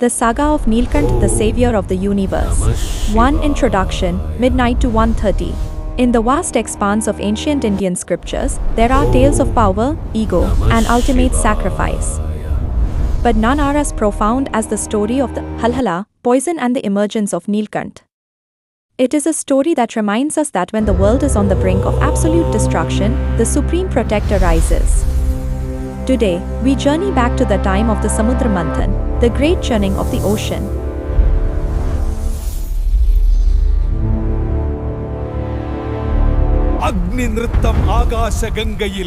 The Saga of Nilkant, the Savior of the Universe. 1. Introduction, midnight to 1:30. In the vast expanse of ancient Indian scriptures, there are tales of power, ego, and ultimate sacrifice. But none are as profound as the story of the Halhala, poison and the emergence of Nilkant. It is a story that reminds us that when the world is on the brink of absolute destruction, the Supreme Protector rises. Today, we journey back to the time of the Samudra Manthan, the great churning of the ocean.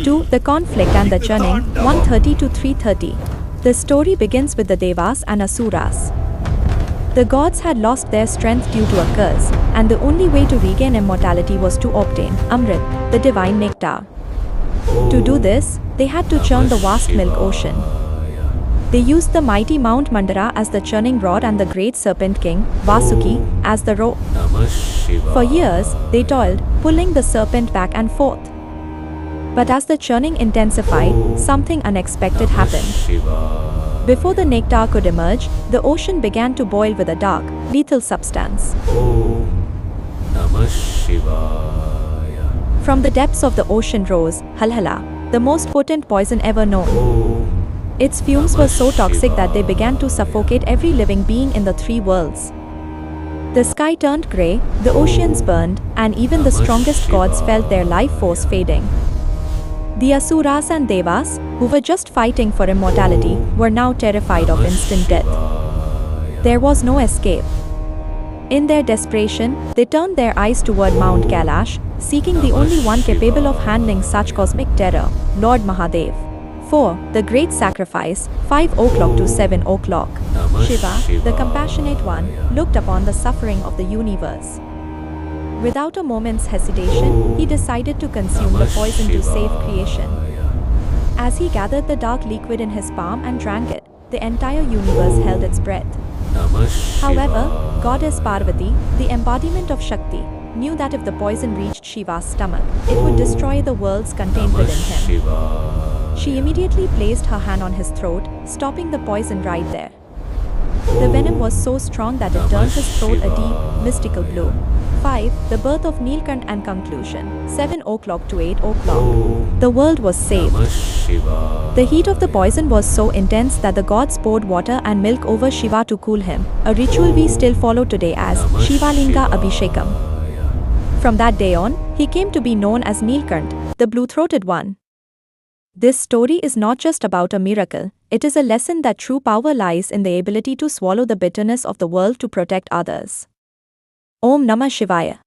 To the conflict and the churning, 1:30 to 3:30. The story begins with the Devas and Asuras. The gods had lost their strength due to a curse, and the only way to regain immortality was to obtain Amrit, the divine nectar. To do this, they had to churn the vast milk ocean. They used the mighty Mount Mandara as the churning rod and the great serpent king, Vasuki, as the rope. For years, they toiled, pulling the serpent back and forth. But as the churning intensified, something unexpected happened. Before the nectar could emerge, the ocean began to boil with a dark, lethal substance. From the depths of the ocean rose Halhala, the most potent poison ever known. Its fumes were so toxic that they began to suffocate every living being in the three worlds. The sky turned grey, the oceans burned, and even the strongest gods felt their life force fading. The Asuras and Devas, who were just fighting for immortality, were now terrified of instant death. There was no escape. In their desperation, they turned their eyes toward Mount Kailash, seeking the only one capable of handling such cosmic terror, Lord Mahadev. 4. The Great Sacrifice, 5 o'clock to 7 o'clock. Shiva, the compassionate one, looked upon the suffering of the universe. Without a moment's hesitation, he decided to consume the poison to save creation. As he gathered the dark liquid in his palm and drank it, the entire universe held its breath. However, Goddess Parvati, the embodiment of Shakti, knew that if the poison reached Shiva's stomach, it would destroy the worlds contained within him. She immediately placed her hand on his throat, stopping the poison right there. The venom was so strong that it turned his throat a deep, mystical blue. 5. The birth of Nilkant and conclusion, 7 o'clock to 8 o'clock. The world was saved. The heat of the poison was so intense that the gods poured water and milk over Shiva to cool him, a ritual we still follow today as Shivalinga Abhishekam. From that day on, he came to be known as Nilkant, the blue-throated one. This story is not just about a miracle, it is a lesson that true power lies in the ability to swallow the bitterness of the world to protect others. Om Namah Shivaya.